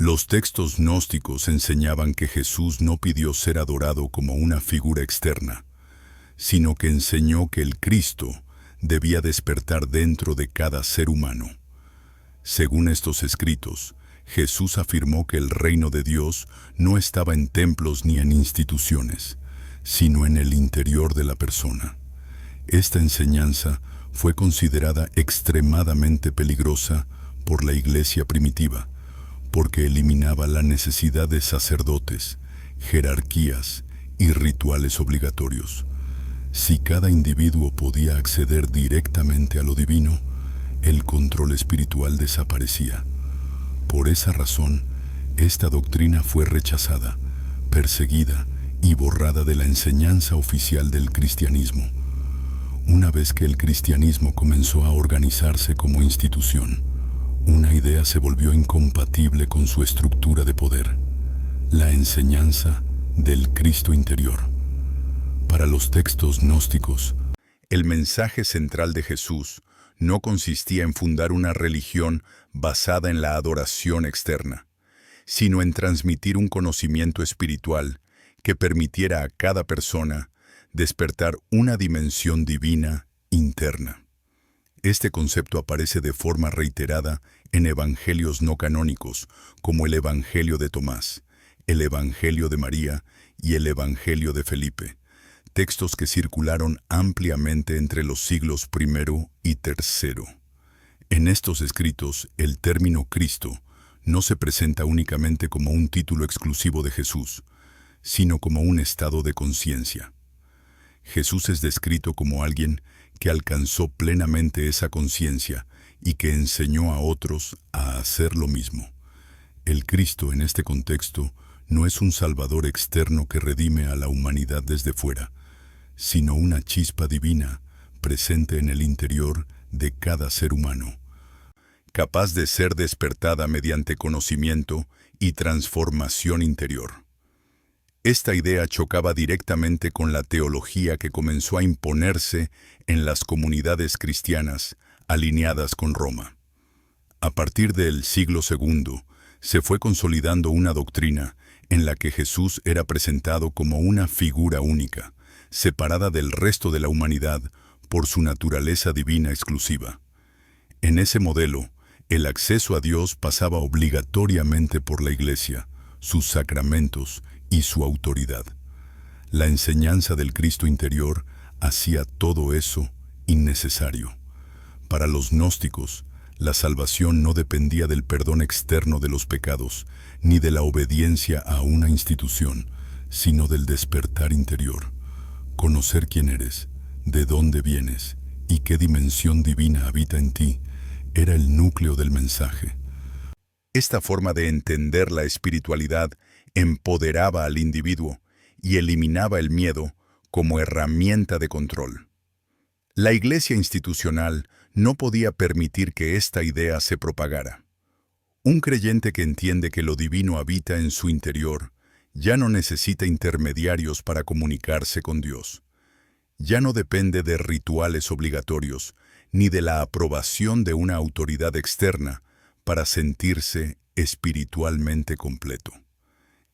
Los textos gnósticos enseñaban que Jesús no pidió ser adorado como una figura externa, sino que enseñó que el Cristo debía despertar dentro de cada ser humano. Según estos escritos, Jesús afirmó que el reino de Dios no estaba en templos ni en instituciones, sino en el interior de la persona. Esta enseñanza fue considerada extremadamente peligrosa por la Iglesia primitiva, porque eliminaba la necesidad de sacerdotes, jerarquías y rituales obligatorios. Si cada individuo podía acceder directamente a lo divino, el control espiritual desaparecía. Por esa razón, esta doctrina fue rechazada, perseguida y borrada de la enseñanza oficial del cristianismo. Una vez que el cristianismo comenzó a organizarse como institución, una idea se volvió incompatible con su estructura de poder: la enseñanza del Cristo interior. Para los textos gnósticos, el mensaje central de Jesús no consistía en fundar una religión basada en la adoración externa, sino en transmitir un conocimiento espiritual que permitiera a cada persona despertar una dimensión divina interna. Este concepto aparece de forma reiterada en evangelios no canónicos, como el Evangelio de Tomás, el Evangelio de María y el Evangelio de Felipe, textos que circularon ampliamente entre los siglos I y III. En estos escritos, el término Cristo no se presenta únicamente como un título exclusivo de Jesús, sino como un estado de conciencia. Jesús es descrito como alguien que alcanzó plenamente esa conciencia y que enseñó a otros a hacer lo mismo. El Cristo, en este contexto, no es un Salvador externo que redime a la humanidad desde fuera, sino una chispa divina presente en el interior de cada ser humano, capaz de ser despertada mediante conocimiento y transformación interior. Esta idea chocaba directamente con la teología que comenzó a imponerse en las comunidades cristianas alineadas con Roma. A partir del siglo II, se fue consolidando una doctrina en la que Jesús era presentado como una figura única, separada del resto de la humanidad por su naturaleza divina exclusiva. En ese modelo, el acceso a Dios pasaba obligatoriamente por la Iglesia, sus sacramentos y su autoridad. La enseñanza del Cristo interior hacía todo eso innecesario. Para los gnósticos, la salvación no dependía del perdón externo de los pecados, ni de la obediencia a una institución, sino del despertar interior. Conocer quién eres, de dónde vienes y qué dimensión divina habita en ti, era el núcleo del mensaje. Esta forma de entender la espiritualidad empoderaba al individuo y eliminaba el miedo como herramienta de control. La Iglesia institucional no podía permitir que esta idea se propagara. Un creyente que entiende que lo divino habita en su interior ya no necesita intermediarios para comunicarse con Dios. Ya no depende de rituales obligatorios ni de la aprobación de una autoridad externa para sentirse espiritualmente completo.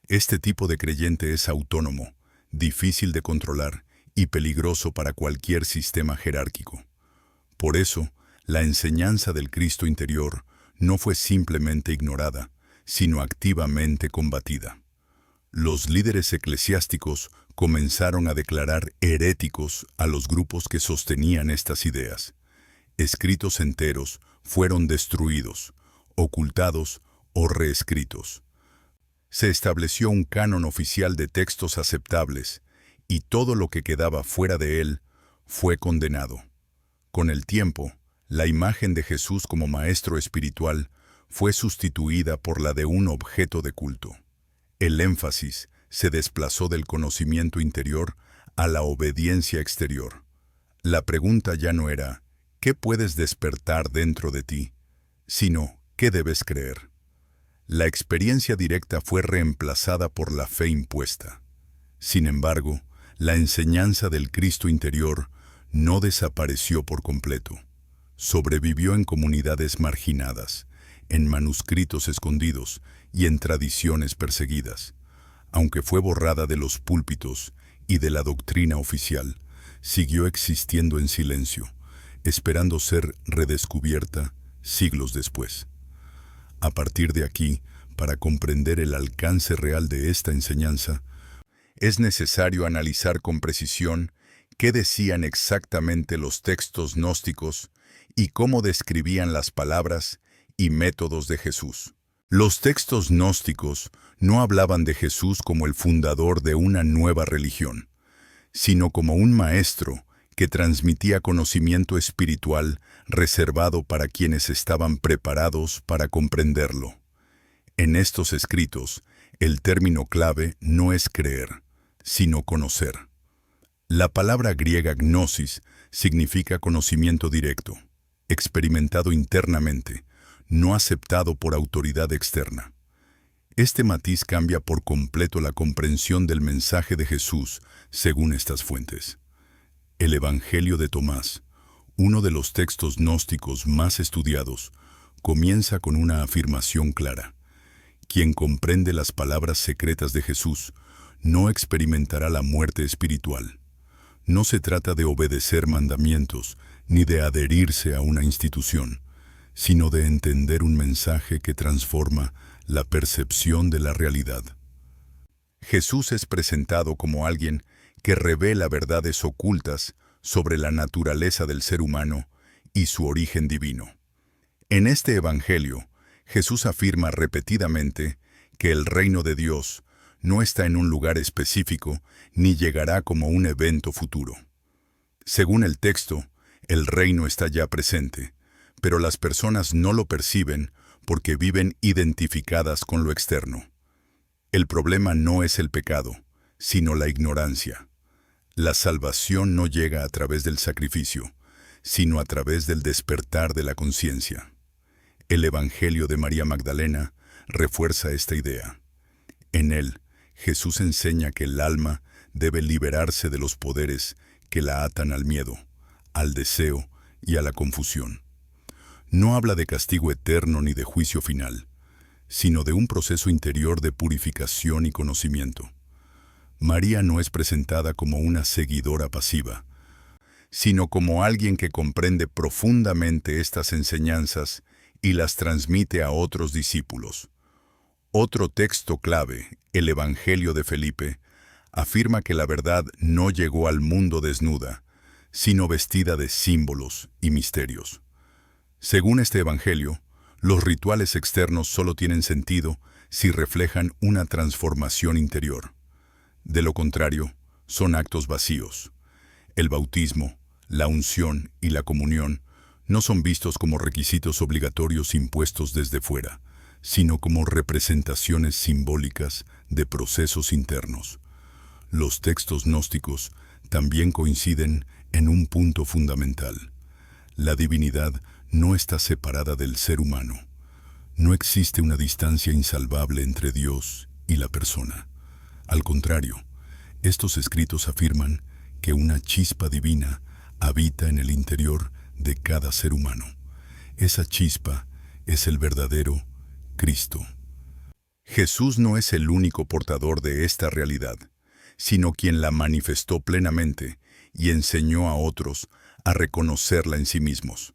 Este tipo de creyente es autónomo, difícil de controlar y peligroso para cualquier sistema jerárquico. Por eso, la enseñanza del Cristo interior no fue simplemente ignorada, sino activamente combatida. Los líderes eclesiásticos comenzaron a declarar heréticos a los grupos que sostenían estas ideas. Escritos enteros fueron destruidos, ocultados o reescritos. Se estableció un canon oficial de textos aceptables, y todo lo que quedaba fuera de él fue condenado. Con el tiempo, la imagen de Jesús como maestro espiritual fue sustituida por la de un objeto de culto. El énfasis se desplazó del conocimiento interior a la obediencia exterior. La pregunta ya no era ¿qué puedes despertar dentro de ti?, sino ¿qué debes creer? La experiencia directa fue reemplazada por la fe impuesta. Sin embargo, la enseñanza del Cristo interior no desapareció por completo. Sobrevivió en comunidades marginadas, en manuscritos escondidos y en tradiciones perseguidas. Aunque fue borrada de los púlpitos y de la doctrina oficial, siguió existiendo en silencio, esperando ser redescubierta siglos después. A partir de aquí, para comprender el alcance real de esta enseñanza, es necesario analizar con precisión qué decían exactamente los textos gnósticos y cómo describían las palabras y métodos de Jesús. Los textos gnósticos no hablaban de Jesús como el fundador de una nueva religión, sino como un maestro que transmitía conocimiento espiritual reservado para quienes estaban preparados para comprenderlo. En estos escritos, el término clave no es creer, sino conocer. La palabra griega gnosis significa conocimiento directo, experimentado internamente, no aceptado por autoridad externa. Este matiz cambia por completo la comprensión del mensaje de Jesús según estas fuentes. El Evangelio de Tomás, uno de los textos gnósticos más estudiados, comienza con una afirmación clara. Quien comprende las palabras secretas de Jesús no experimentará la muerte espiritual. No se trata de obedecer mandamientos ni de adherirse a una institución, sino de entender un mensaje que transforma la percepción de la realidad. Jesús es presentado como alguien que revela verdades ocultas sobre la naturaleza del ser humano y su origen divino. En este Evangelio, Jesús afirma repetidamente que el reino de Dios no está en un lugar específico ni llegará como un evento futuro. Según el texto, el reino está ya presente, pero las personas no lo perciben porque viven identificadas con lo externo. El problema no es el pecado, sino la ignorancia. La salvación no llega a través del sacrificio, sino a través del despertar de la conciencia. El Evangelio de María Magdalena refuerza esta idea. En él, Jesús enseña que el alma debe liberarse de los poderes que la atan al miedo, al deseo y a la confusión. No habla de castigo eterno ni de juicio final, sino de un proceso interior de purificación y conocimiento. María no es presentada como una seguidora pasiva, sino como alguien que comprende profundamente estas enseñanzas y las transmite a otros discípulos. Otro texto clave, el Evangelio de Felipe, afirma que la verdad no llegó al mundo desnuda, sino vestida de símbolos y misterios. Según este Evangelio, los rituales externos solo tienen sentido si reflejan una transformación interior. De lo contrario, son actos vacíos. El bautismo, la unción y la comunión no son vistos como requisitos obligatorios impuestos desde fuera, sino como representaciones simbólicas de procesos internos. Los textos gnósticos también coinciden en un punto fundamental. La divinidad no está separada del ser humano. No existe una distancia insalvable entre Dios y la persona. Al contrario, estos escritos afirman que una chispa divina habita en el interior de cada ser humano. Esa chispa es el verdadero Cristo. Jesús no es el único portador de esta realidad, sino quien la manifestó plenamente y enseñó a otros a reconocerla en sí mismos.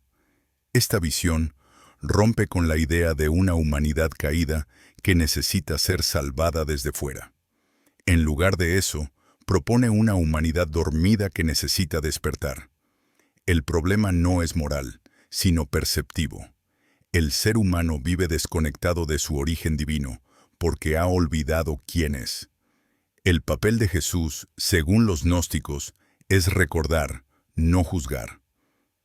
Esta visión rompe con la idea de una humanidad caída que necesita ser salvada desde fuera. En lugar de eso, propone una humanidad dormida que necesita despertar. El problema no es moral, sino perceptivo. El ser humano vive desconectado de su origen divino porque ha olvidado quién es. El papel de Jesús, según los gnósticos, es recordar, no juzgar.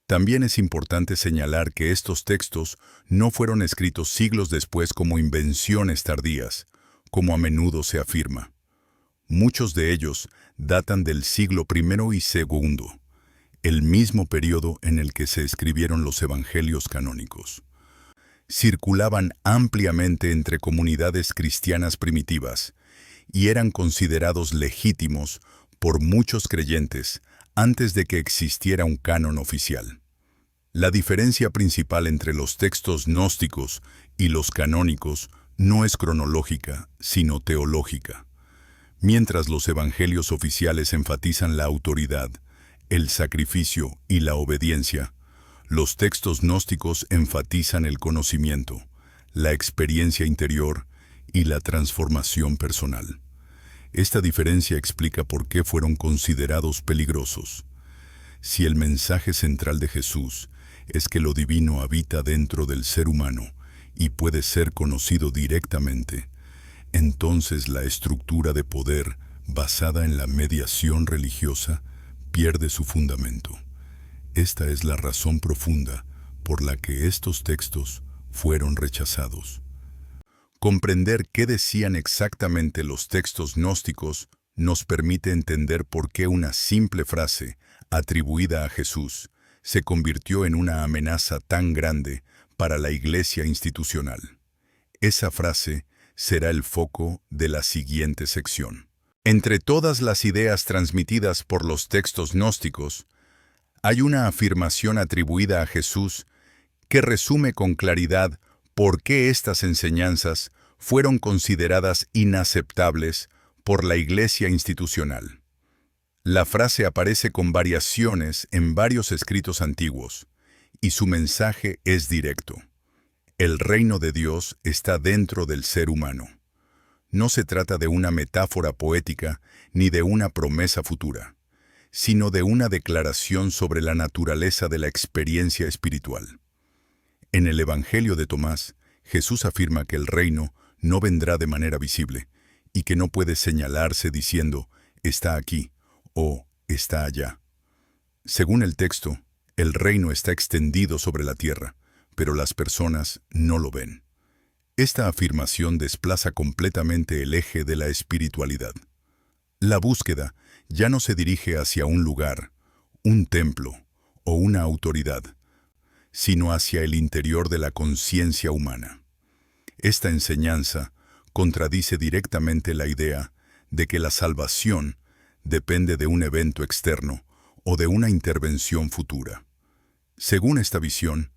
También es importante señalar que estos textos no fueron escritos siglos después como invenciones tardías, como a menudo se afirma. Muchos de ellos datan del siglo I y II, el mismo periodo en el que se escribieron los evangelios canónicos. Circulaban ampliamente entre comunidades cristianas primitivas y eran considerados legítimos por muchos creyentes antes de que existiera un canon oficial. La diferencia principal entre los textos gnósticos y los canónicos no es cronológica, sino teológica. Mientras los evangelios oficiales enfatizan la autoridad, el sacrificio y la obediencia, los textos gnósticos enfatizan el conocimiento, la experiencia interior y la transformación personal. Esta diferencia explica por qué fueron considerados peligrosos. Si el mensaje central de Jesús es que lo divino habita dentro del ser humano y puede ser conocido directamente, entonces la estructura de poder basada en la mediación religiosa pierde su fundamento. Esta es la razón profunda por la que estos textos fueron rechazados. Comprender qué decían exactamente los textos gnósticos nos permite entender por qué una simple frase atribuida a Jesús se convirtió en una amenaza tan grande para la Iglesia institucional. Esa frase será el foco de la siguiente sección. Entre todas las ideas transmitidas por los textos gnósticos, hay una afirmación atribuida a Jesús que resume con claridad por qué estas enseñanzas fueron consideradas inaceptables por la Iglesia institucional. La frase aparece con variaciones en varios escritos antiguos, y su mensaje es directo. El reino de Dios está dentro del ser humano. No se trata de una metáfora poética ni de una promesa futura, sino de una declaración sobre la naturaleza de la experiencia espiritual. En el Evangelio de Tomás, Jesús afirma que el reino no vendrá de manera visible y que no puede señalarse diciendo, está aquí o está allá. Según el texto, el reino está extendido sobre la tierra, pero las personas no lo ven. Esta afirmación desplaza completamente el eje de la espiritualidad. La búsqueda ya no se dirige hacia un lugar, un templo o una autoridad, sino hacia el interior de la conciencia humana. Esta enseñanza contradice directamente la idea de que la salvación depende de un evento externo o de una intervención futura. Según esta visión,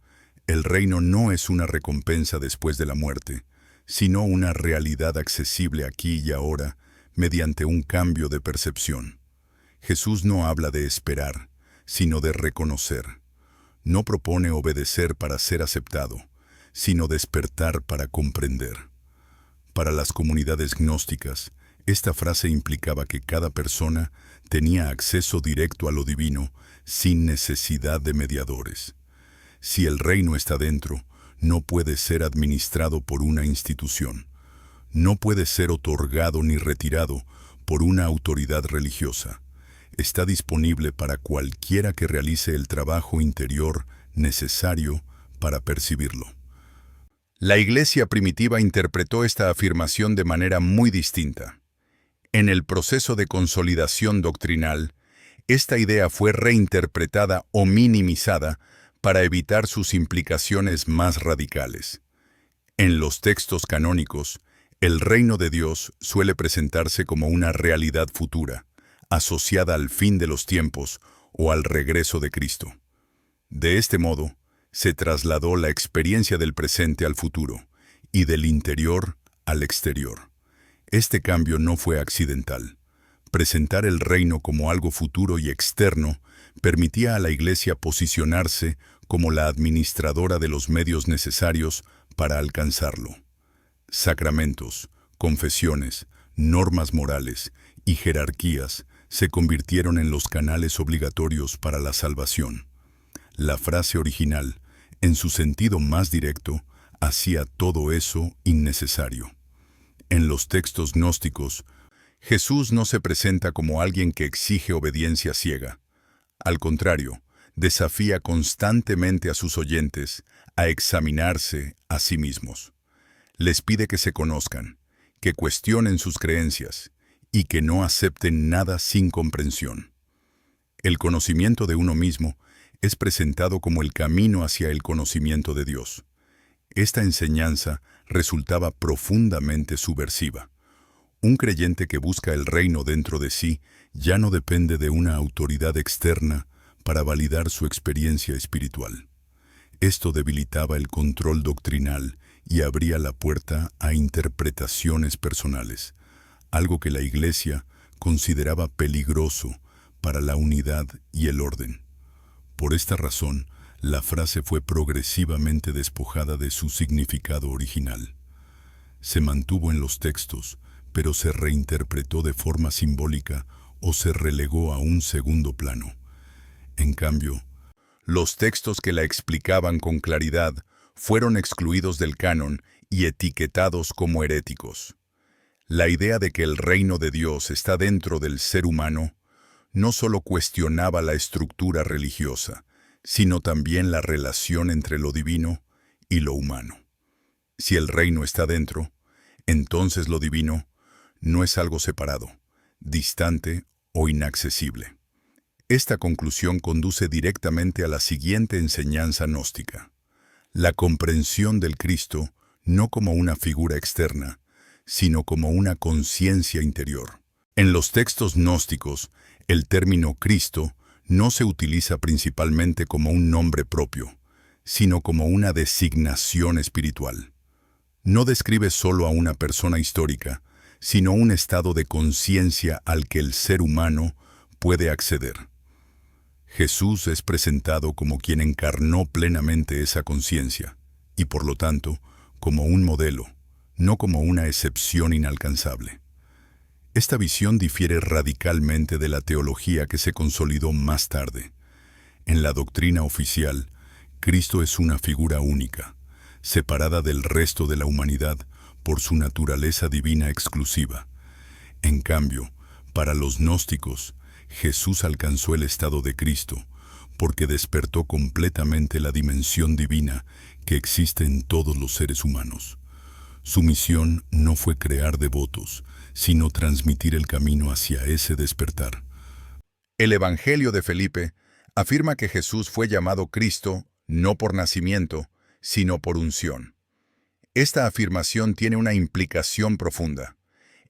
el reino no es una recompensa después de la muerte, sino una realidad accesible aquí y ahora mediante un cambio de percepción. Jesús no habla de esperar, sino de reconocer. No propone obedecer para ser aceptado, sino despertar para comprender. Para las comunidades gnósticas, esta frase implicaba que cada persona tenía acceso directo a lo divino sin necesidad de mediadores. Si el reino está dentro, no puede ser administrado por una institución. No puede ser otorgado ni retirado por una autoridad religiosa. Está disponible para cualquiera que realice el trabajo interior necesario para percibirlo. La Iglesia primitiva interpretó esta afirmación de manera muy distinta. En el proceso de consolidación doctrinal, esta idea fue reinterpretada o minimizada para evitar sus implicaciones más radicales. En los textos canónicos, el reino de Dios suele presentarse como una realidad futura, asociada al fin de los tiempos o al regreso de Cristo. De este modo, se trasladó la experiencia del presente al futuro y del interior al exterior. Este cambio no fue accidental. Presentar el reino como algo futuro y externo permitía a la Iglesia posicionarse como la administradora de los medios necesarios para alcanzarlo. Sacramentos, confesiones, normas morales y jerarquías se convirtieron en los canales obligatorios para la salvación. La frase original, en su sentido más directo, hacía todo eso innecesario. En los textos gnósticos, Jesús no se presenta como alguien que exige obediencia ciega. Al contrario, desafía constantemente a sus oyentes a examinarse a sí mismos. Les pide que se conozcan, que cuestionen sus creencias y que no acepten nada sin comprensión. El conocimiento de uno mismo es presentado como el camino hacia el conocimiento de Dios. Esta enseñanza resultaba profundamente subversiva. Un creyente que busca el reino dentro de sí ya no depende de una autoridad externa para validar su experiencia espiritual. Esto debilitaba el control doctrinal y abría la puerta a interpretaciones personales, algo que la Iglesia consideraba peligroso para la unidad y el orden. Por esta razón, la frase fue progresivamente despojada de su significado original. Se mantuvo en los textos, pero se reinterpretó de forma simbólica o se relegó a un segundo plano. En cambio, los textos que la explicaban con claridad fueron excluidos del canon y etiquetados como heréticos. La idea de que el reino de Dios está dentro del ser humano no solo cuestionaba la estructura religiosa, sino también la relación entre lo divino y lo humano. Si el reino está dentro, entonces lo divino no es algo separado, distante o inaccesible. Esta conclusión conduce directamente a la siguiente enseñanza gnóstica: la comprensión del Cristo no como una figura externa, sino como una conciencia interior. En los textos gnósticos, el término Cristo no se utiliza principalmente como un nombre propio, sino como una designación espiritual. No describe solo a una persona histórica, sino un estado de conciencia al que el ser humano puede acceder. Jesús es presentado como quien encarnó plenamente esa conciencia, y por lo tanto, como un modelo, no como una excepción inalcanzable. Esta visión difiere radicalmente de la teología que se consolidó más tarde. En la doctrina oficial, Cristo es una figura única, separada del resto de la humanidad por su naturaleza divina exclusiva. En cambio, para los gnósticos, Jesús alcanzó el estado de Cristo porque despertó completamente la dimensión divina que existe en todos los seres humanos. Su misión no fue crear devotos, sino transmitir el camino hacia ese despertar. El Evangelio de Felipe afirma que Jesús fue llamado Cristo no por nacimiento, sino por unción. Esta afirmación tiene una implicación profunda.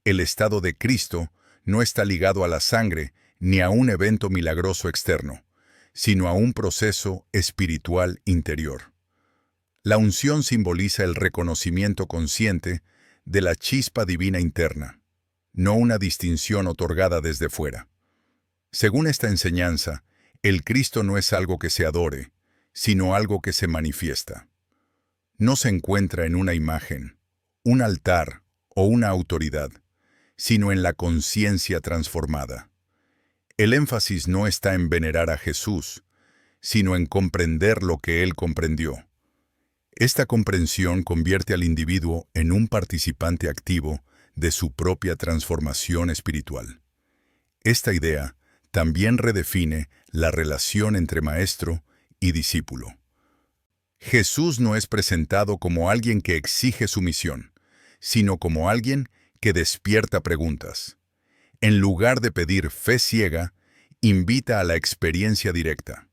El estado de Cristo no está ligado a la sangre ni a un evento milagroso externo, sino a un proceso espiritual interior. La unción simboliza el reconocimiento consciente de la chispa divina interna, no una distinción otorgada desde fuera. Según esta enseñanza, el Cristo no es algo que se adore, sino algo que se manifiesta. No se encuentra en una imagen, un altar o una autoridad, sino en la conciencia transformada. El énfasis no está en venerar a Jesús, sino en comprender lo que Él comprendió. Esta comprensión convierte al individuo en un participante activo de su propia transformación espiritual. Esta idea también redefine la relación entre maestro y discípulo. Jesús no es presentado como alguien que exige sumisión, sino como alguien que despierta preguntas. En lugar de pedir fe ciega, invita a la experiencia directa.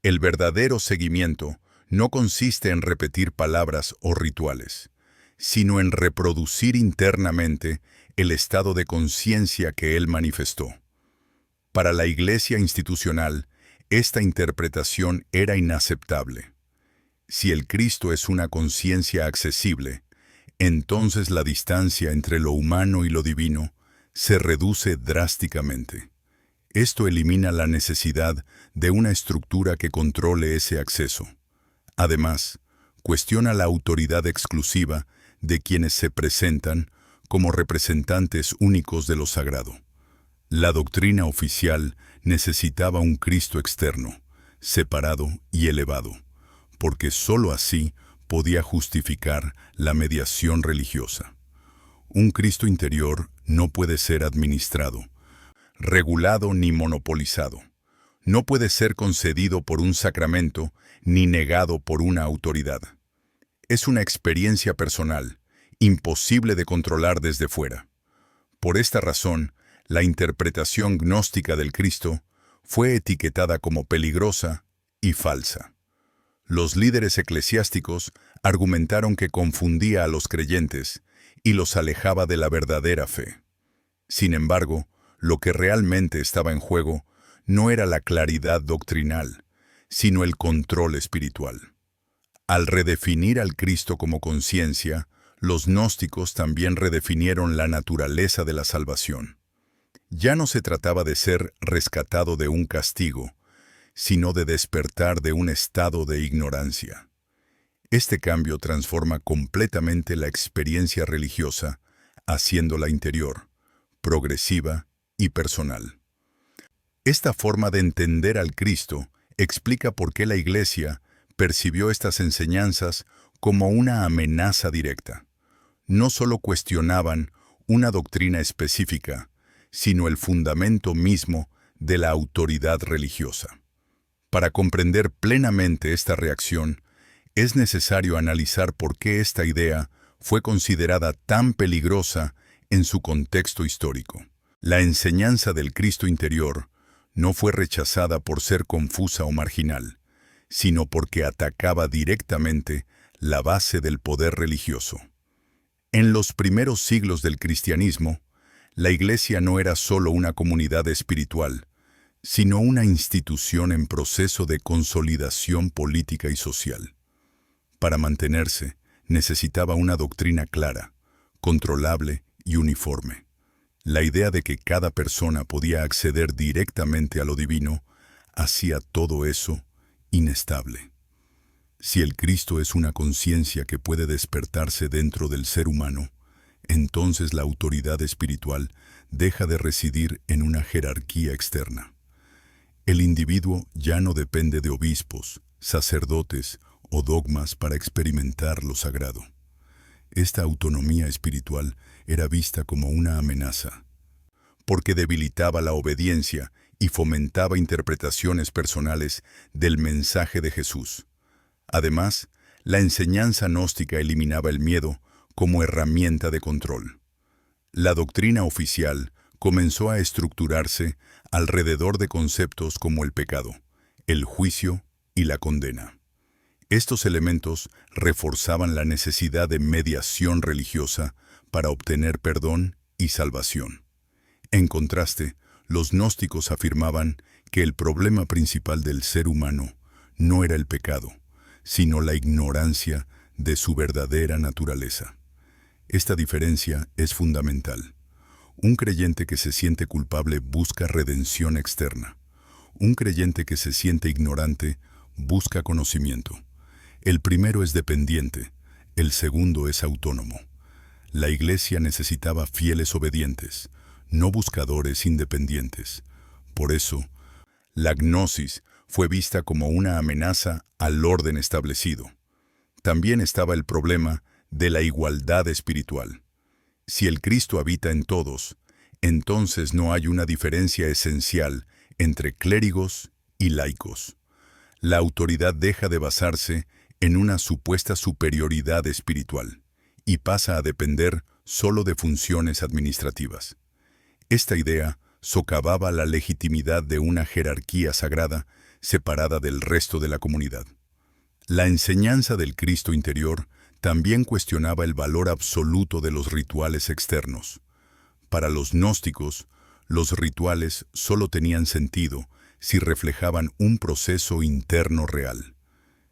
El verdadero seguimiento no consiste en repetir palabras o rituales, sino en reproducir internamente el estado de conciencia que Él manifestó. Para la Iglesia institucional, esta interpretación era inaceptable. Si el Cristo es una conciencia accesible, entonces la distancia entre lo humano y lo divino se reduce drásticamente. Esto elimina la necesidad de una estructura que controle ese acceso. Además, cuestiona la autoridad exclusiva de quienes se presentan como representantes únicos de lo sagrado. La doctrina oficial necesitaba un Cristo externo, separado y elevado, porque sólo así podía justificar la mediación religiosa. Un Cristo interior no puede ser administrado, regulado ni monopolizado. No puede ser concedido por un sacramento ni negado por una autoridad. Es una experiencia personal, imposible de controlar desde fuera. Por esta razón, la interpretación gnóstica del Cristo fue etiquetada como peligrosa y falsa. Los líderes eclesiásticos argumentaron que confundía a los creyentes y los alejaba de la verdadera fe. Sin embargo, lo que realmente estaba en juego no era la claridad doctrinal, sino el control espiritual. Al redefinir al Cristo como conciencia, los gnósticos también redefinieron la naturaleza de la salvación. Ya no se trataba de ser rescatado de un castigo, sino de despertar de un estado de ignorancia. Este cambio transforma completamente la experiencia religiosa, haciéndola interior, progresiva y personal. Esta forma de entender al Cristo explica por qué la Iglesia percibió estas enseñanzas como una amenaza directa. No solo cuestionaban una doctrina específica, sino el fundamento mismo de la autoridad religiosa. Para comprender plenamente esta reacción, es necesario analizar por qué esta idea fue considerada tan peligrosa en su contexto histórico. La enseñanza del Cristo interior no fue rechazada por ser confusa o marginal, sino porque atacaba directamente la base del poder religioso. En los primeros siglos del cristianismo, la Iglesia no era solo una comunidad espiritual, sino una institución en proceso de consolidación política y social. Para mantenerse, necesitaba una doctrina clara, controlable y uniforme. La idea de que cada persona podía acceder directamente a lo divino hacía todo eso inestable. Si el Cristo es una conciencia que puede despertarse dentro del ser humano, entonces la autoridad espiritual deja de residir en una jerarquía externa. El individuo ya no depende de obispos, sacerdotes o dogmas para experimentar lo sagrado. Esta autonomía espiritual era vista como una amenaza, porque debilitaba la obediencia y fomentaba interpretaciones personales del mensaje de Jesús. Además, la enseñanza gnóstica eliminaba el miedo como herramienta de control. La doctrina oficial comenzó a estructurarse alrededor de conceptos como el pecado, el juicio y la condena. Estos elementos reforzaban la necesidad de mediación religiosa para obtener perdón y salvación. En contraste, los gnósticos afirmaban que el problema principal del ser humano no era el pecado, sino la ignorancia de su verdadera naturaleza. Esta diferencia es fundamental. Un creyente que se siente culpable busca redención externa. Un creyente que se siente ignorante busca conocimiento. El primero es dependiente, el segundo es autónomo. La Iglesia necesitaba fieles obedientes, no buscadores independientes. Por eso, la gnosis fue vista como una amenaza al orden establecido. También estaba el problema de la igualdad espiritual. Si el Cristo habita en todos, entonces no hay una diferencia esencial entre clérigos y laicos. La autoridad deja de basarse en una supuesta superioridad espiritual y pasa a depender solo de funciones administrativas. Esta idea socavaba la legitimidad de una jerarquía sagrada separada del resto de la comunidad. La enseñanza del Cristo interior también cuestionaba el valor absoluto de los rituales externos. Para los gnósticos, los rituales solo tenían sentido si reflejaban un proceso interno real.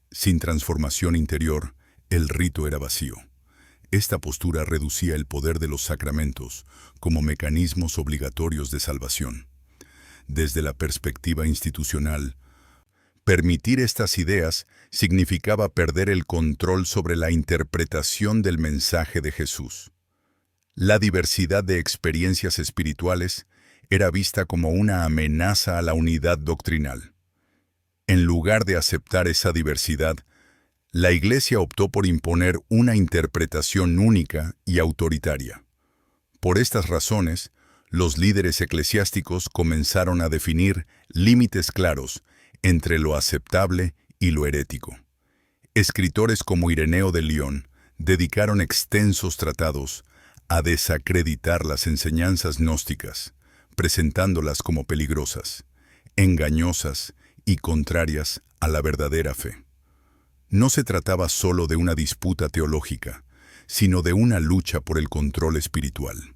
Sin transformación interior, el rito era vacío. Esta postura reducía el poder de los sacramentos como mecanismos obligatorios de salvación. Desde la perspectiva institucional, permitir estas ideas significaba perder el control sobre la interpretación del mensaje de Jesús. La diversidad de experiencias espirituales era vista como una amenaza a la unidad doctrinal. En lugar de aceptar esa diversidad, la Iglesia optó por imponer una interpretación única y autoritaria. Por estas razones, los líderes eclesiásticos comenzaron a definir límites claros entre lo aceptable y lo herético. Escritores como Ireneo de León dedicaron extensos tratados a desacreditar las enseñanzas gnósticas, presentándolas como peligrosas, engañosas y contrarias a la verdadera fe. No se trataba solo de una disputa teológica, sino de una lucha por el control espiritual.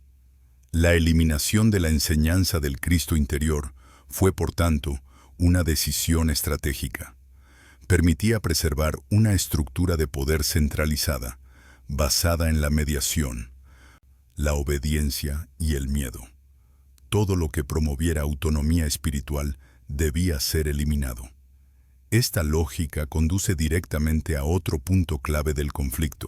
La eliminación de la enseñanza del Cristo interior fue, por tanto, una decisión estratégica. permitía preservar una estructura de poder centralizada, basada en la mediación, la obediencia y el miedo. Todo lo que promoviera autonomía espiritual debía ser eliminado. Esta lógica conduce directamente a otro punto clave del conflicto,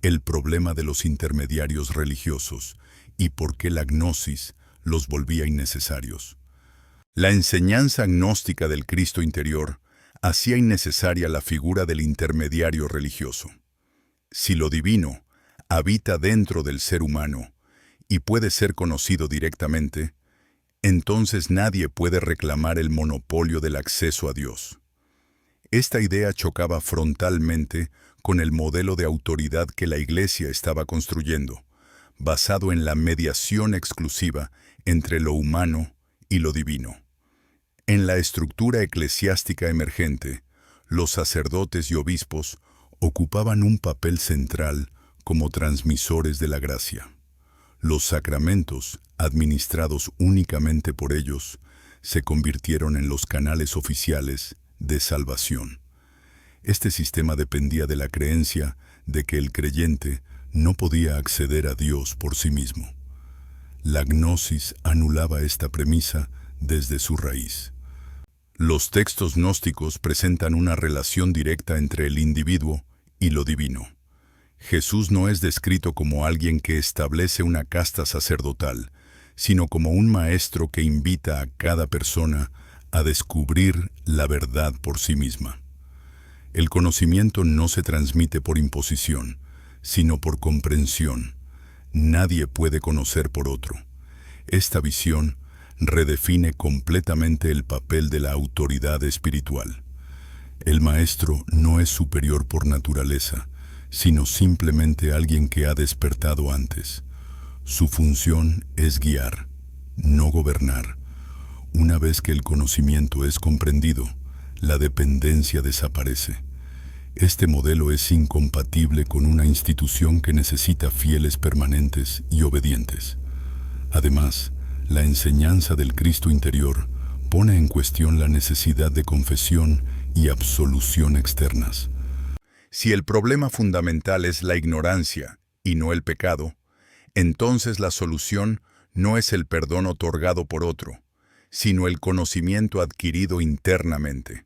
el problema de los intermediarios religiosos y por qué la gnosis los volvía innecesarios. La enseñanza agnóstica del Cristo interior hacía innecesaria la figura del intermediario religioso. Si lo divino habita dentro del ser humano y puede ser conocido directamente, entonces nadie puede reclamar el monopolio del acceso a Dios. Esta idea chocaba frontalmente con el modelo de autoridad que la Iglesia estaba construyendo, basado en la mediación exclusiva entre lo humano y lo divino. En la estructura eclesiástica emergente, los sacerdotes y obispos ocupaban un papel central como transmisores de la gracia. Los sacramentos, administrados únicamente por ellos, se convirtieron en los canales oficiales de salvación. Este sistema dependía de la creencia de que el creyente no podía acceder a Dios por sí mismo. La gnosis anulaba esta premisa desde su raíz. Los textos gnósticos presentan una relación directa entre el individuo y lo divino. Jesús no es descrito como alguien que establece una casta sacerdotal, sino como un maestro que invita a cada persona a descubrir la verdad por sí misma. El conocimiento no se transmite por imposición, sino por comprensión. Nadie puede conocer por otro. Esta visión redefine completamente el papel de la autoridad espiritual. El maestro no es superior por naturaleza, sino simplemente alguien que ha despertado antes. Su función es guiar, no gobernar. Una vez que el conocimiento es comprendido, la dependencia desaparece. Este modelo es incompatible con una institución que necesita fieles permanentes y obedientes. Además, la enseñanza del Cristo interior pone en cuestión la necesidad de confesión y absolución externas. Si el problema fundamental es la ignorancia y no el pecado, entonces la solución no es el perdón otorgado por otro, sino el conocimiento adquirido internamente.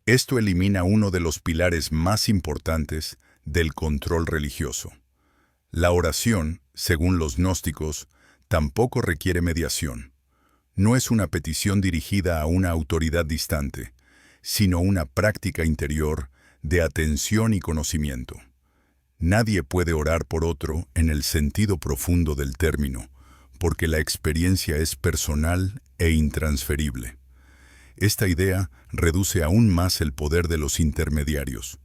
Esto elimina uno de los pilares más importantes del control religioso. La oración, según los gnósticos, tampoco requiere mediación. No es una petición dirigida a una autoridad distante, sino una práctica interior de atención y conocimiento. Nadie puede orar por otro en el sentido profundo del término, porque la experiencia es personal e intransferible. Esta idea reduce aún más el poder de los intermediarios.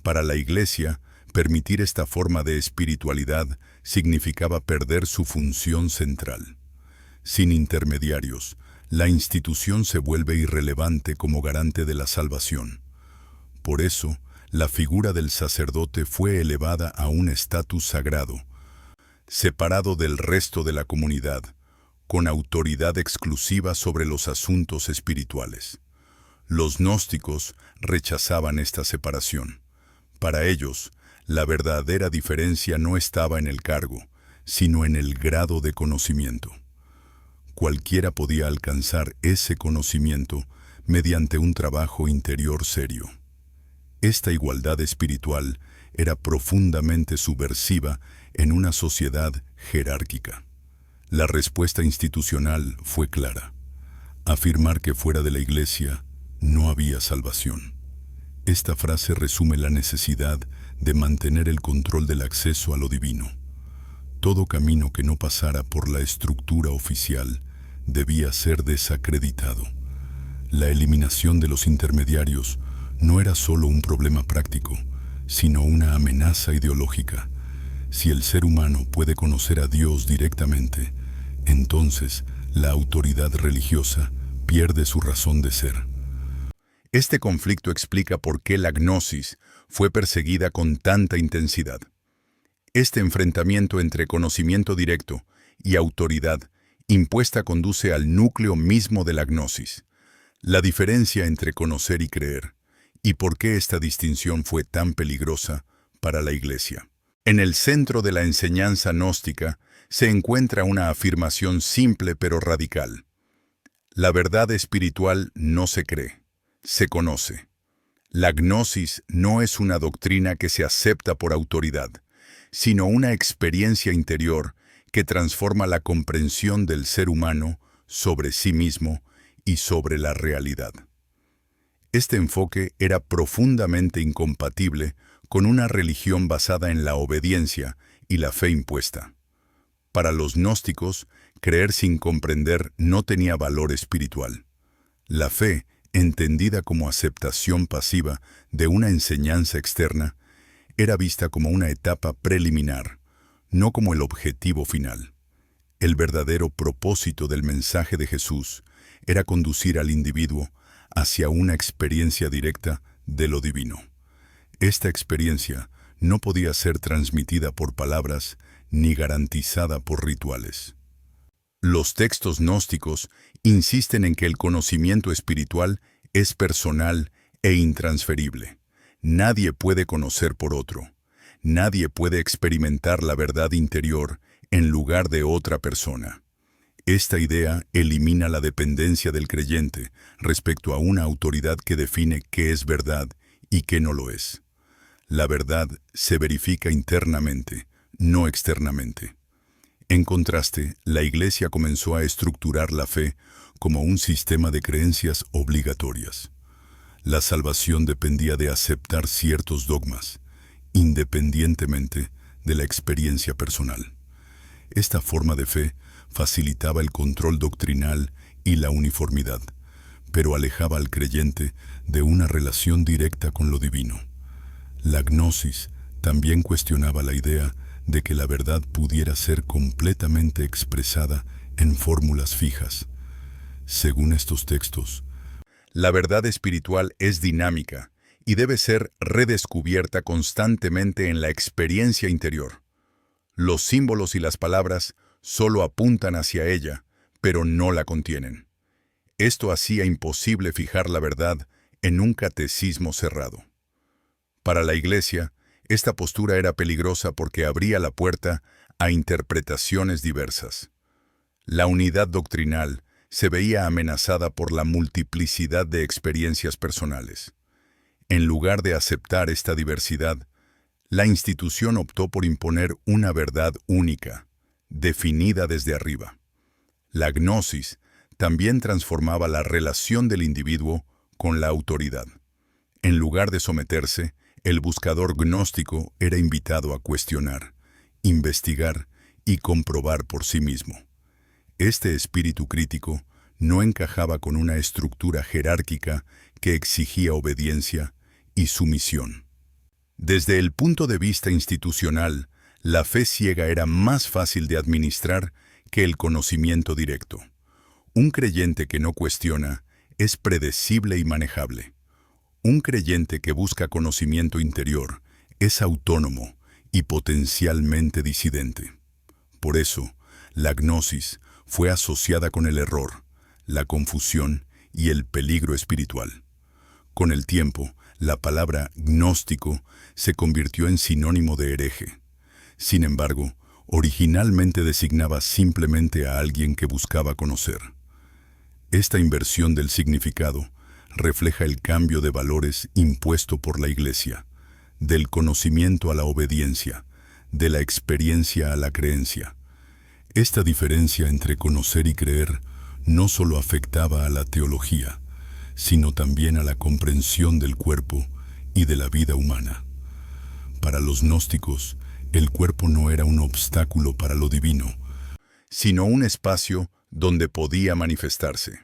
Para la Iglesia, permitir esta forma de espiritualidad significaba perder su función central. Sin intermediarios, la institución se vuelve irrelevante como garante de la salvación. Por eso, la figura del sacerdote fue elevada a un estatus sagrado, separado del resto de la comunidad, con autoridad exclusiva sobre los asuntos espirituales. Los gnósticos rechazaban esta separación. Para ellos, la verdadera diferencia no estaba en el cargo, sino en el grado de conocimiento. Cualquiera podía alcanzar ese conocimiento mediante un trabajo interior serio. Esta igualdad espiritual era profundamente subversiva en una sociedad jerárquica. La respuesta institucional fue clara: afirmar que fuera de la Iglesia no había salvación. Esta frase resume la necesidad de mantener el control del acceso a lo divino. Todo camino que no pasara por la estructura oficial debía ser desacreditado. La eliminación de los intermediarios no era solo un problema práctico, sino una amenaza ideológica. Si el ser humano puede conocer a Dios directamente, entonces la autoridad religiosa pierde su razón de ser. Este conflicto explica por qué la gnosis fue perseguida con tanta intensidad. Este enfrentamiento entre conocimiento directo y autoridad impuesta conduce al núcleo mismo de la gnosis, la diferencia entre conocer y creer, ¿Y por qué esta distinción fue tan peligrosa para la Iglesia? En el centro de la enseñanza gnóstica se encuentra una afirmación simple pero radical. La verdad espiritual no se cree, se conoce. La gnosis no es una doctrina que se acepta por autoridad, sino una experiencia interior que transforma la comprensión del ser humano sobre sí mismo y sobre la realidad. Este enfoque era profundamente incompatible con una religión basada en la obediencia y la fe impuesta. Para los gnósticos, creer sin comprender no tenía valor espiritual. La fe, entendida como aceptación pasiva de una enseñanza externa, era vista como una etapa preliminar, no como el objetivo final. El verdadero propósito del mensaje de Jesús era conducir al individuo hacia una experiencia directa de lo divino. Esta experiencia no podía ser transmitida por palabras ni garantizada por rituales. Los textos gnósticos insisten en que el conocimiento espiritual es personal e intransferible. Nadie puede conocer por otro. Nadie puede experimentar la verdad interior en lugar de otra persona. Esta idea elimina la dependencia del creyente respecto a una autoridad que define qué es verdad y qué no lo es. La verdad se verifica internamente, no externamente. En contraste, la Iglesia comenzó a estructurar la fe como un sistema de creencias obligatorias. La salvación dependía de aceptar ciertos dogmas, independientemente de la experiencia personal. Esta forma de fe facilitaba el control doctrinal y la uniformidad, pero alejaba al creyente de una relación directa con lo divino. La gnosis también cuestionaba la idea de que la verdad pudiera ser completamente expresada en fórmulas fijas. Según estos textos, la verdad espiritual es dinámica y debe ser redescubierta constantemente en la experiencia interior. Los símbolos y las palabras solo apuntan hacia ella, pero no la contienen. Esto hacía imposible fijar la verdad en un catecismo cerrado. Para la Iglesia, esta postura era peligrosa porque abría la puerta a interpretaciones diversas. La unidad doctrinal se veía amenazada por la multiplicidad de experiencias personales. En lugar de aceptar esta diversidad, la institución optó por imponer una verdad única, definida desde arriba. La gnosis también transformaba la relación del individuo con la autoridad. En lugar de someterse, el buscador gnóstico era invitado a cuestionar, investigar y comprobar por sí mismo. Este espíritu crítico no encajaba con una estructura jerárquica que exigía obediencia y sumisión. Desde el punto de vista institucional, la fe ciega era más fácil de administrar que el conocimiento directo. Un creyente que no cuestiona es predecible y manejable. Un creyente que busca conocimiento interior es autónomo y potencialmente disidente. Por eso, la gnosis fue asociada con el error, la confusión y el peligro espiritual. Con el tiempo, la palabra gnóstico se convirtió en sinónimo de hereje. Sin embargo, originalmente designaba simplemente a alguien que buscaba conocer. Esta inversión del significado refleja el cambio de valores impuesto por la Iglesia, del conocimiento a la obediencia, de la experiencia a la creencia. Esta diferencia entre conocer y creer no solo afectaba a la teología, sino también a la comprensión del cuerpo y de la vida humana. Para los gnósticos, el cuerpo no era un obstáculo para lo divino, sino un espacio donde podía manifestarse.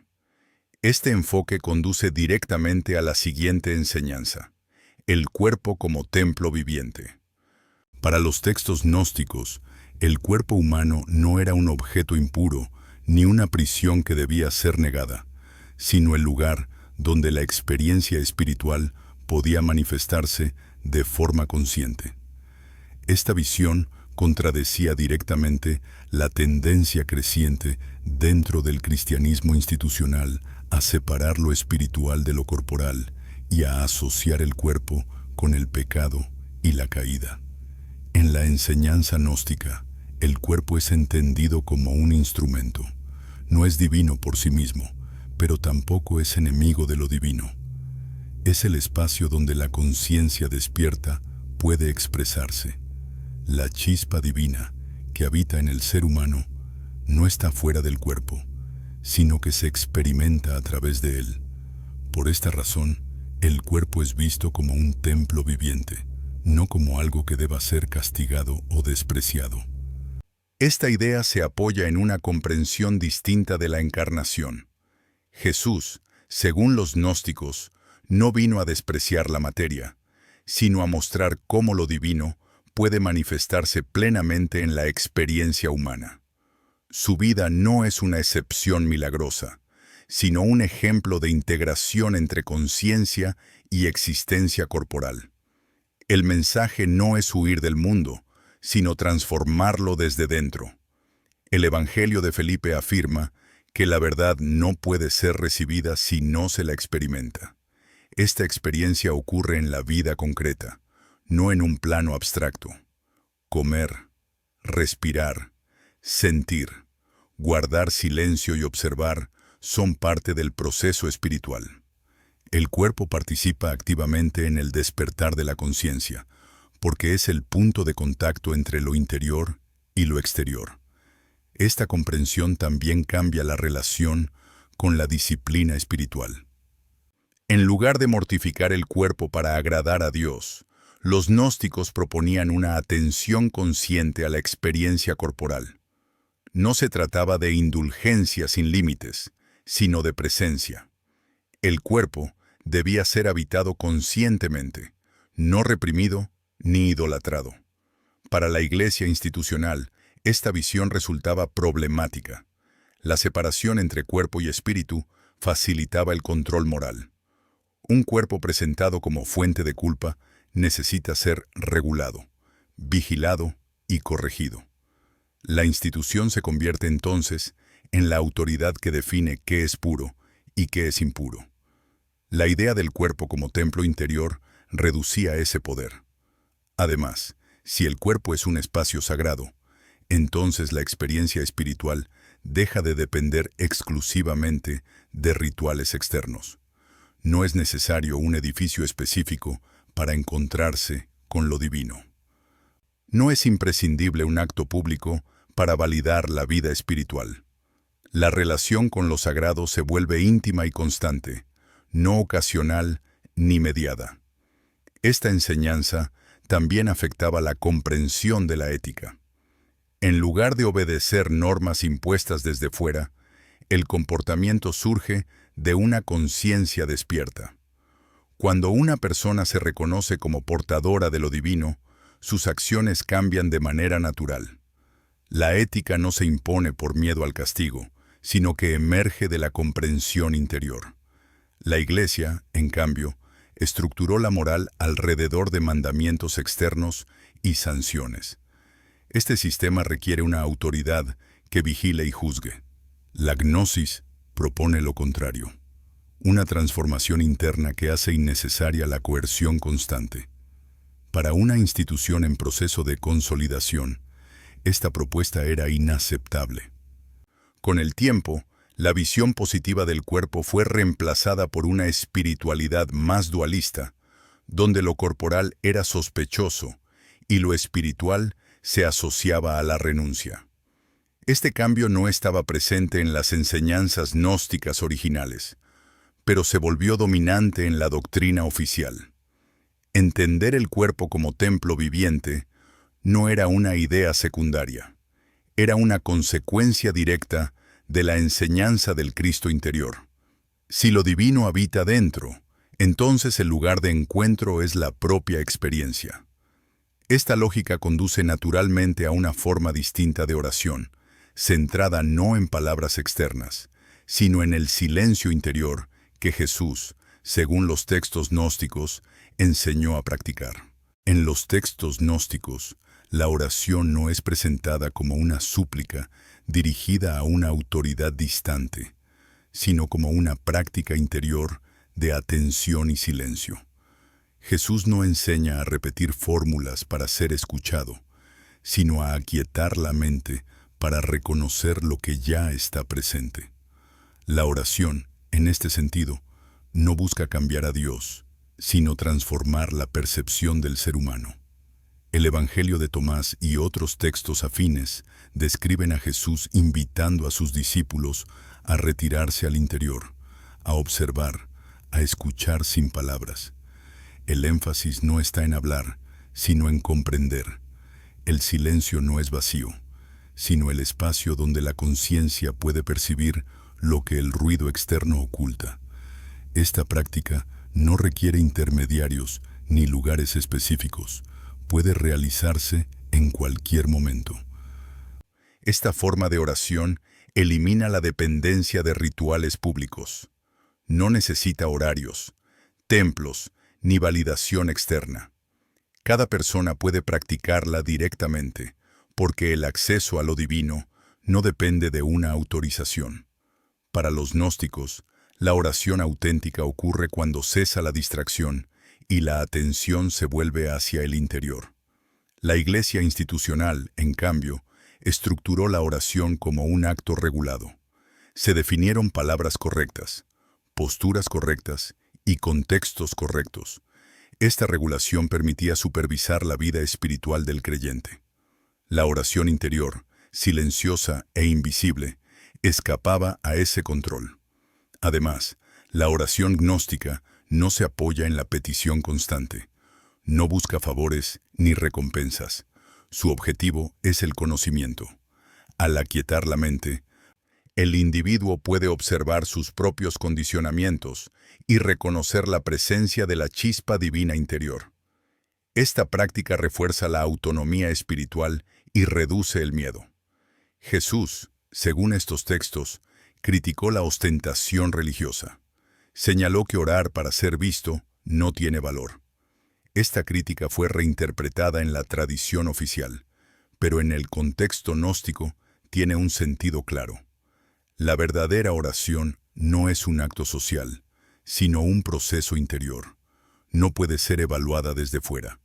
Este enfoque conduce directamente a la siguiente enseñanza: el cuerpo como templo viviente. Para los textos gnósticos, el cuerpo humano no era un objeto impuro ni una prisión que debía ser negada, sino el lugar donde la experiencia espiritual podía manifestarse de forma consciente. Esta visión contradecía directamente la tendencia creciente dentro del cristianismo institucional a separar lo espiritual de lo corporal y a asociar el cuerpo con el pecado y la caída. En la enseñanza gnóstica, el cuerpo es entendido como un instrumento. No es divino por sí mismo, pero tampoco es enemigo de lo divino. Es el espacio donde la conciencia despierta puede expresarse. La chispa divina que habita en el ser humano no está fuera del cuerpo, sino que se experimenta a través de él. Por esta razón, el cuerpo es visto como un templo viviente, no como algo que deba ser castigado o despreciado. Esta idea se apoya en una comprensión distinta de la encarnación. Jesús, según los gnósticos, no vino a despreciar la materia, sino a mostrar cómo lo divino puede manifestarse plenamente en la experiencia humana. Su vida no es una excepción milagrosa, sino un ejemplo de integración entre conciencia y existencia corporal. El mensaje no es huir del mundo, sino transformarlo desde dentro. El Evangelio de Felipe afirma que la verdad no puede ser recibida si no se la experimenta. Esta experiencia ocurre en la vida concreta, no en un plano abstracto. Comer, respirar, sentir, guardar silencio y observar son parte del proceso espiritual. El cuerpo participa activamente en el despertar de la conciencia, porque es el punto de contacto entre lo interior y lo exterior. Esta comprensión también cambia la relación con la disciplina espiritual. En lugar de mortificar el cuerpo para agradar a Dios, los gnósticos proponían una atención consciente a la experiencia corporal. No se trataba de indulgencia sin límites, sino de presencia. El cuerpo debía ser habitado conscientemente, no reprimido ni idolatrado. Para la Iglesia institucional, esta visión resultaba problemática. La separación entre cuerpo y espíritu facilitaba el control moral. Un cuerpo presentado como fuente de culpa necesita ser regulado, vigilado y corregido. La institución se convierte entonces en la autoridad que define qué es puro y qué es impuro. La idea del cuerpo como templo interior reducía ese poder. Además, si el cuerpo es un espacio sagrado, entonces la experiencia espiritual deja de depender exclusivamente de rituales externos. No es necesario un edificio específico para encontrarse con lo divino. No es imprescindible un acto público para validar la vida espiritual. La relación con lo sagrado se vuelve íntima y constante, no ocasional ni mediada. Esta enseñanza también afectaba la comprensión de la ética. En lugar de obedecer normas impuestas desde fuera, el comportamiento surge de una conciencia despierta. Cuando una persona se reconoce como portadora de lo divino, sus acciones cambian de manera natural. La ética no se impone por miedo al castigo, sino que emerge de la comprensión interior. La Iglesia, en cambio, estructuró la moral alrededor de mandamientos externos y sanciones. Este sistema requiere una autoridad que vigile y juzgue. La gnosis propone lo contrario, una transformación interna que hace innecesaria la coerción constante. Para una institución en proceso de consolidación, esta propuesta era inaceptable. Con el tiempo, la visión positiva del cuerpo fue reemplazada por una espiritualidad más dualista, donde lo corporal era sospechoso y lo espiritual se asociaba a la renuncia. Este cambio no estaba presente en las enseñanzas gnósticas originales, pero se volvió dominante en la doctrina oficial. Entender el cuerpo como templo viviente no era una idea secundaria, era una consecuencia directa de la enseñanza del Cristo interior. Si lo divino habita dentro, entonces el lugar de encuentro es la propia experiencia. Esta lógica conduce naturalmente a una forma distinta de oración, centrada no en palabras externas, sino en el silencio interior que Jesús, según los textos gnósticos, enseñó a practicar. En los textos gnósticos, la oración no es presentada como una súplica dirigida a una autoridad distante, sino como una práctica interior de atención y silencio. Jesús no enseña a repetir fórmulas para ser escuchado, sino a aquietar la mente para reconocer lo que ya está presente. La oración, en este sentido, no busca cambiar a Dios, sino transformar la percepción del ser humano. El Evangelio de Tomás y otros textos afines describen a Jesús invitando a sus discípulos a retirarse al interior, a observar, a escuchar sin palabras. El énfasis no está en hablar, sino en comprender. El silencio no es vacío, sino el espacio donde la conciencia puede percibir lo que el ruido externo oculta. Esta práctica no requiere intermediarios ni lugares específicos. Puede realizarse en cualquier momento. Esta forma de oración elimina la dependencia de rituales públicos. No necesita horarios, templos, ni validación externa. Cada persona puede practicarla directamente, porque el acceso a lo divino no depende de una autorización. Para los gnósticos, la oración auténtica ocurre cuando cesa la distracción y la atención se vuelve hacia el interior. La Iglesia institucional, en cambio, estructuró la oración como un acto regulado. Se definieron palabras correctas, posturas correctas y contextos correctos. Esta regulación permitía supervisar la vida espiritual del creyente. La oración interior, silenciosa e invisible, escapaba a ese control. Además, la oración gnóstica no se apoya en la petición constante. No busca favores ni recompensas. Su objetivo es el conocimiento. Al aquietar la mente, el individuo puede observar sus propios condicionamientos y reconocer la presencia de la chispa divina interior. Esta práctica refuerza la autonomía espiritual y reduce el miedo. Jesús, según estos textos, criticó la ostentación religiosa. Señaló que orar para ser visto no tiene valor. Esta crítica fue reinterpretada en la tradición oficial, pero en el contexto gnóstico tiene un sentido claro. La verdadera oración no es un acto social, sino un proceso interior. No puede ser evaluada desde fuera.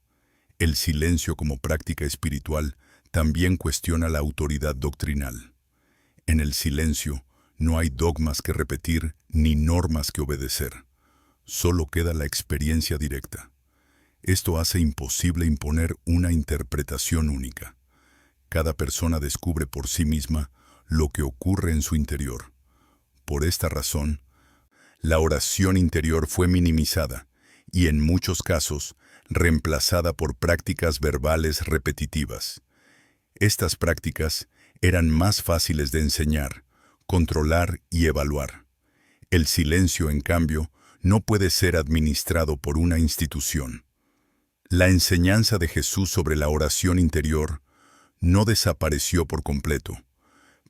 El silencio como práctica espiritual también cuestiona la autoridad doctrinal. En el silencio no hay dogmas que repetir ni normas que obedecer. Solo queda la experiencia directa. Esto hace imposible imponer una interpretación única. Cada persona descubre por sí misma lo que ocurre en su interior. Por esta razón, la oración interior fue minimizada y en muchos casos reemplazada por prácticas verbales repetitivas. Estas prácticas eran más fáciles de enseñar, controlar y evaluar. El silencio, en cambio, no puede ser administrado por una institución. La enseñanza de Jesús sobre la oración interior no desapareció por completo,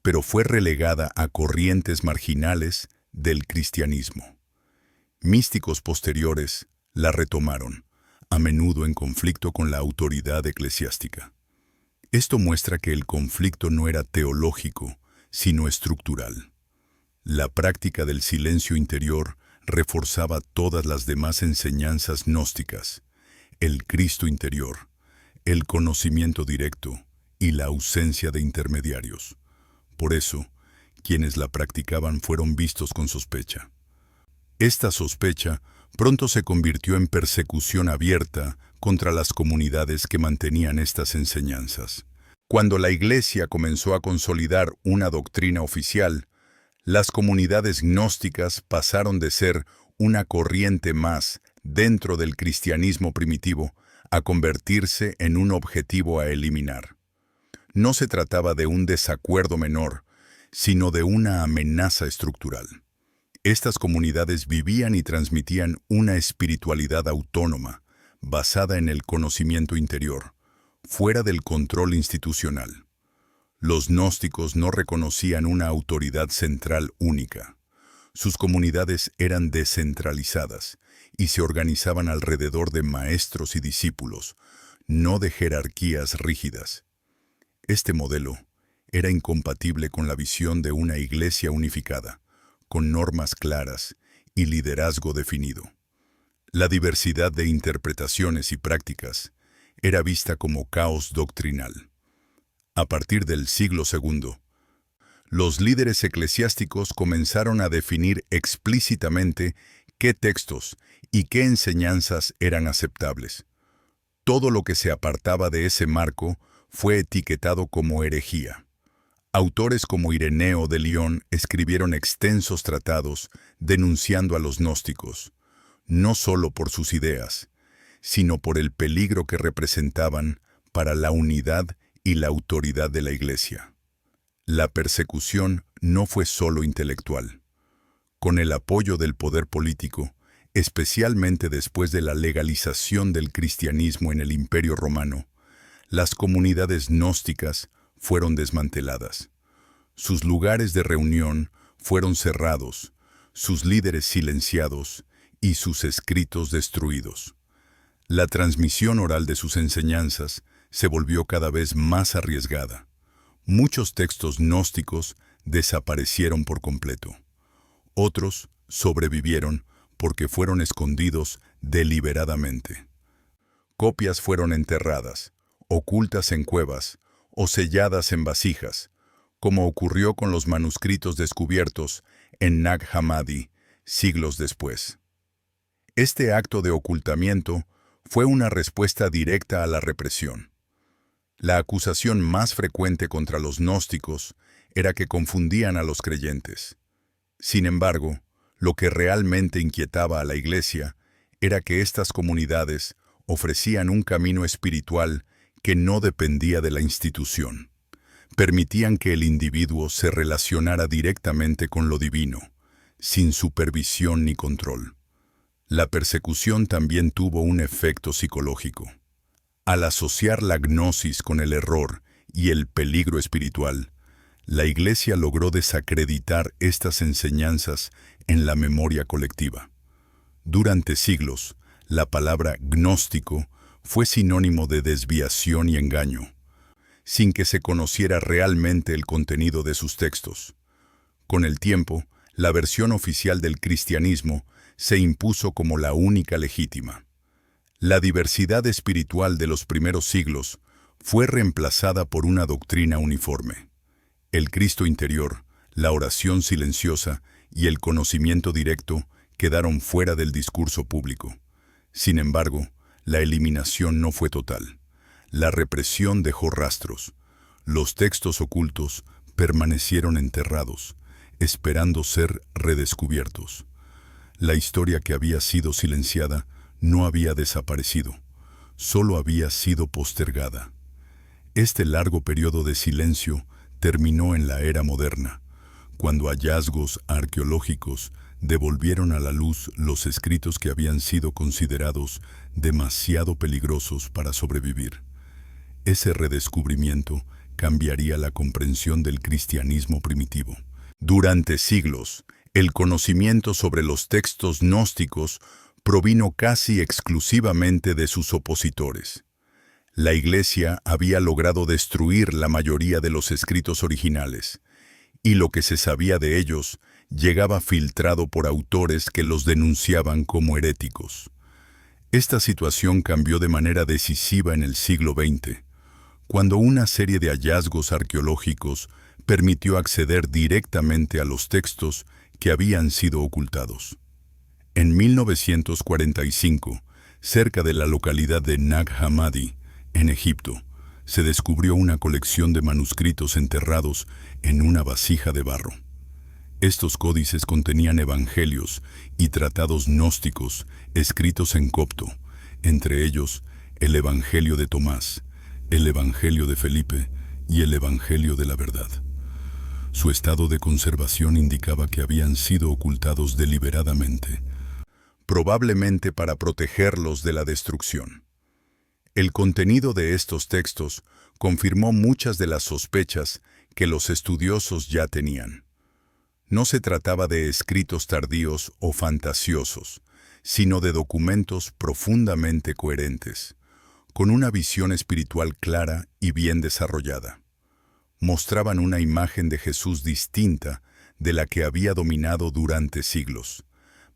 pero fue relegada a corrientes marginales del cristianismo. Místicos posteriores la retomaron, a menudo en conflicto con la autoridad eclesiástica. Esto muestra que el conflicto no era teológico, sino estructural. La práctica del silencio interior reforzaba todas las demás enseñanzas gnósticas: el Cristo interior, el conocimiento directo y la ausencia de intermediarios. Por eso, quienes la practicaban fueron vistos con sospecha. Esta sospecha pronto se convirtió en persecución abierta contra las comunidades que mantenían estas enseñanzas. Cuando la Iglesia comenzó a consolidar una doctrina oficial, las comunidades gnósticas pasaron de ser una corriente más dentro del cristianismo primitivo a convertirse en un objetivo a eliminar. No se trataba de un desacuerdo menor, sino de una amenaza estructural. Estas comunidades vivían y transmitían una espiritualidad autónoma, basada en el conocimiento interior, fuera del control institucional. Los gnósticos no reconocían una autoridad central única. Sus comunidades eran descentralizadas y se organizaban alrededor de maestros y discípulos, no de jerarquías rígidas. Este modelo era incompatible con la visión de una iglesia unificada, con normas claras y liderazgo definido. La diversidad de interpretaciones y prácticas era vista como caos doctrinal. A partir del siglo II, los líderes eclesiásticos comenzaron a definir explícitamente qué textos y qué enseñanzas eran aceptables. Todo lo que se apartaba de ese marco fue etiquetado como herejía. Autores como Ireneo de León escribieron extensos tratados denunciando a los gnósticos, no solo por sus ideas, sino por el peligro que representaban para la unidad y la autoridad de la Iglesia. La persecución no fue solo intelectual. Con el apoyo del poder político, especialmente después de la legalización del cristianismo en el Imperio Romano, las comunidades gnósticas fueron desmanteladas. Sus lugares de reunión fueron cerrados, sus líderes silenciados y sus escritos destruidos. La transmisión oral de sus enseñanzas se volvió cada vez más arriesgada. Muchos textos gnósticos desaparecieron por completo. Otros sobrevivieron porque fueron escondidos deliberadamente. Copias fueron enterradas, ocultas en cuevas o selladas en vasijas, como ocurrió con los manuscritos descubiertos en Nag Hammadi siglos después. Este acto de ocultamiento fue una respuesta directa a la represión. La acusación más frecuente contra los gnósticos era que confundían a los creyentes. Sin embargo, lo que realmente inquietaba a la Iglesia era que estas comunidades ofrecían un camino espiritual que no dependía de la institución. Permitían que el individuo se relacionara directamente con lo divino, sin supervisión ni control. La persecución también tuvo un efecto psicológico. Al asociar la gnosis con el error y el peligro espiritual, la Iglesia logró desacreditar estas enseñanzas en la memoria colectiva. Durante siglos, la palabra gnóstico fue sinónimo de desviación y engaño, sin que se conociera realmente el contenido de sus textos. Con el tiempo, la versión oficial del cristianismo se impuso como la única legítima. La diversidad espiritual de los primeros siglos fue reemplazada por una doctrina uniforme. El Cristo interior, la oración silenciosa y el conocimiento directo quedaron fuera del discurso público. Sin embargo, la eliminación no fue total. La represión dejó rastros. Los textos ocultos permanecieron enterrados, esperando ser redescubiertos. La historia que había sido silenciada no había desaparecido, solo había sido postergada. Este largo periodo de silencio terminó en la era moderna, cuando hallazgos arqueológicos devolvieron a la luz los escritos que habían sido considerados demasiado peligrosos para sobrevivir. Ese redescubrimiento cambiaría la comprensión del cristianismo primitivo. Durante siglos, el conocimiento sobre los textos gnósticos provino casi exclusivamente de sus opositores. La Iglesia había logrado destruir la mayoría de los escritos originales, y lo que se sabía de ellos llegaba filtrado por autores que los denunciaban como heréticos. Esta situación cambió de manera decisiva en el siglo XX, cuando una serie de hallazgos arqueológicos permitió acceder directamente a los textos que habían sido ocultados. En 1945, cerca de la localidad de Nag Hammadi, en Egipto, se descubrió una colección de manuscritos enterrados en una vasija de barro. Estos códices contenían evangelios y tratados gnósticos escritos en copto, entre ellos el Evangelio de Tomás, el Evangelio de Felipe y el Evangelio de la Verdad. Su estado de conservación indicaba que habían sido ocultados deliberadamente, probablemente para protegerlos de la destrucción. El contenido de estos textos confirmó muchas de las sospechas que los estudiosos ya tenían. No se trataba de escritos tardíos o fantasiosos, sino de documentos profundamente coherentes, con una visión espiritual clara y bien desarrollada. Mostraban una imagen de Jesús distinta de la que había dominado durante siglos,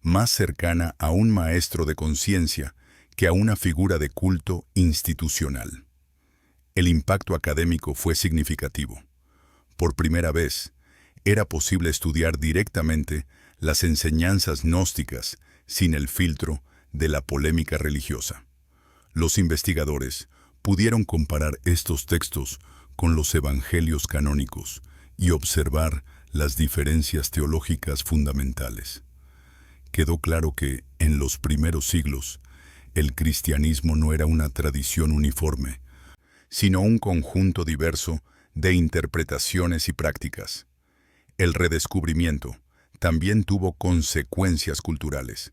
más cercana a un maestro de conciencia que a una figura de culto institucional. El impacto académico fue significativo. Por primera vez, era posible estudiar directamente las enseñanzas gnósticas sin el filtro de la polémica religiosa. Los investigadores pudieron comparar estos textos con los evangelios canónicos y observar las diferencias teológicas fundamentales. Quedó claro que, en los primeros siglos, el cristianismo no era una tradición uniforme, sino un conjunto diverso de interpretaciones y prácticas. El redescubrimiento también tuvo consecuencias culturales.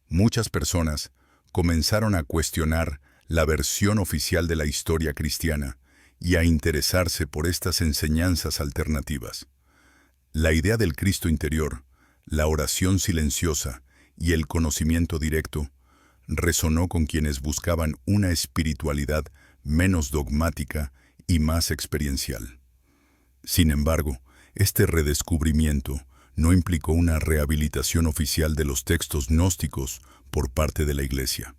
Muchas personas comenzaron a cuestionar la versión oficial de la historia cristiana y a interesarse por estas enseñanzas alternativas. La idea del Cristo interior, la oración silenciosa y el conocimiento directo resonó con quienes buscaban una espiritualidad menos dogmática y más experiencial. Sin embargo, este redescubrimiento no implicó una rehabilitación oficial de los textos gnósticos por parte de la Iglesia.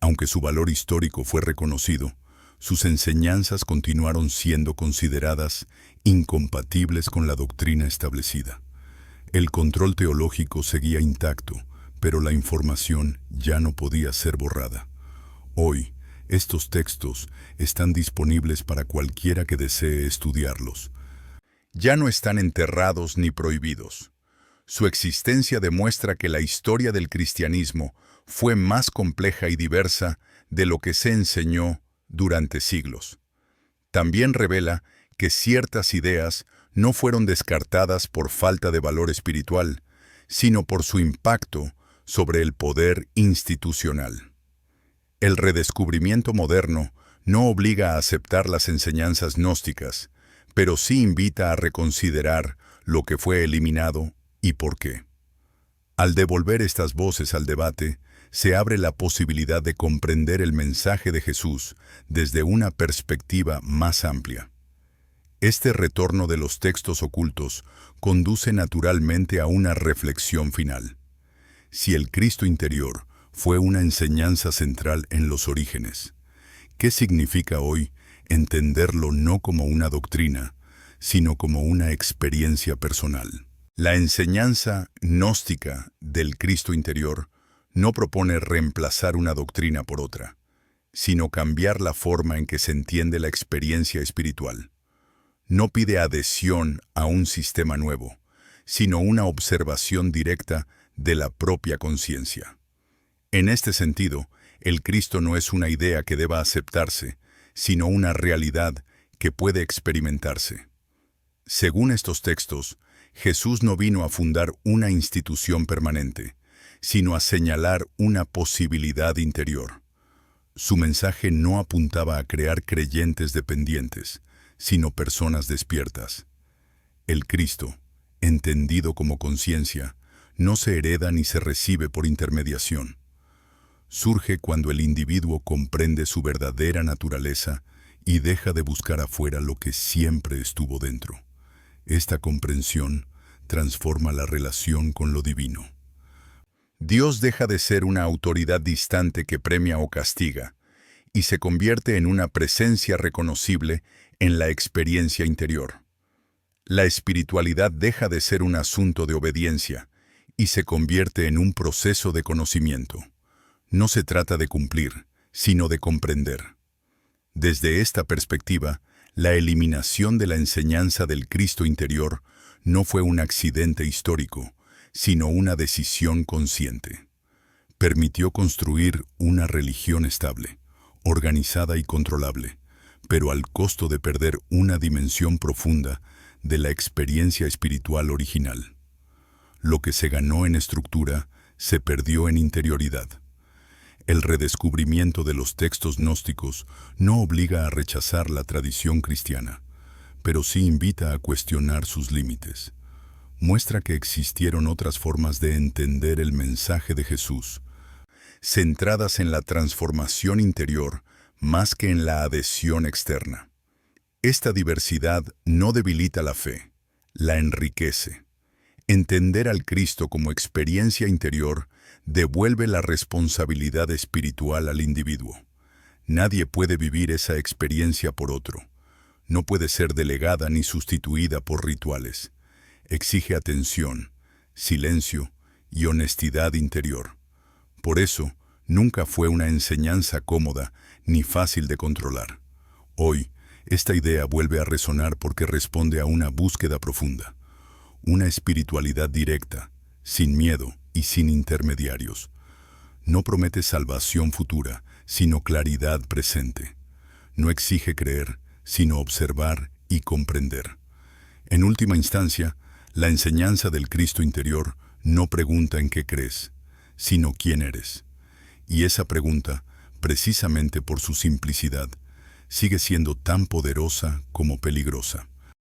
Aunque su valor histórico fue reconocido, sus enseñanzas continuaron siendo consideradas incompatibles con la doctrina establecida. El control teológico seguía intacto, pero la información ya no podía ser borrada. Hoy, estos textos están disponibles para cualquiera que desee estudiarlos. Ya no están enterrados ni prohibidos. Su existencia demuestra que la historia del cristianismo fue más compleja y diversa de lo que se enseñó durante siglos. También revela que ciertas ideas no fueron descartadas por falta de valor espiritual, sino por su impacto sobre el poder institucional. El redescubrimiento moderno no obliga a aceptar las enseñanzas gnósticas, pero sí invita a reconsiderar lo que fue eliminado y por qué. Al devolver estas voces al debate, se abre la posibilidad de comprender el mensaje de Jesús desde una perspectiva más amplia. Este retorno de los textos ocultos conduce naturalmente a una reflexión final. Si el Cristo interior fue una enseñanza central en los orígenes, ¿qué significa hoy entenderlo no como una doctrina, sino como una experiencia personal? La enseñanza gnóstica del Cristo interior no propone reemplazar una doctrina por otra, sino cambiar la forma en que se entiende la experiencia espiritual. No pide adhesión a un sistema nuevo, sino una observación directa de la propia conciencia. En este sentido, el Cristo no es una idea que deba aceptarse, sino una realidad que puede experimentarse. Según estos textos, Jesús no vino a fundar una institución permanente, sino a señalar una posibilidad interior. Su mensaje no apuntaba a crear creyentes dependientes, sino personas despiertas. El Cristo, entendido como conciencia, no se hereda ni se recibe por intermediación. Surge cuando el individuo comprende su verdadera naturaleza y deja de buscar afuera lo que siempre estuvo dentro. Esta comprensión transforma la relación con lo divino. Dios deja de ser una autoridad distante que premia o castiga, y se convierte en una presencia reconocible en la experiencia interior. La espiritualidad deja de ser un asunto de obediencia y se convierte en un proceso de conocimiento. No se trata de cumplir, sino de comprender. Desde esta perspectiva, la eliminación de la enseñanza del Cristo interior no fue un accidente histórico, sino una decisión consciente. Permitió construir una religión estable, organizada y controlable, pero al costo de perder una dimensión profunda de la experiencia espiritual original. Lo que se ganó en estructura se perdió en interioridad. El redescubrimiento de los textos gnósticos no obliga a rechazar la tradición cristiana, pero sí invita a cuestionar sus límites. Muestra que existieron otras formas de entender el mensaje de Jesús, centradas en la transformación interior más que en la adhesión externa. Esta diversidad no debilita la fe, la enriquece. Entender al Cristo como experiencia interior devuelve la responsabilidad espiritual al individuo. Nadie puede vivir esa experiencia por otro. No puede ser delegada ni sustituida por rituales. Exige atención, silencio y honestidad interior. Por eso, nunca fue una enseñanza cómoda ni fácil de controlar. Hoy, esta idea vuelve a resonar porque responde a una búsqueda profunda. Una espiritualidad directa, sin miedo y sin intermediarios. No promete salvación futura, sino claridad presente. No exige creer, sino observar y comprender. En última instancia, la enseñanza del Cristo interior no pregunta en qué crees, sino quién eres. Y esa pregunta, precisamente por su simplicidad, sigue siendo tan poderosa como peligrosa.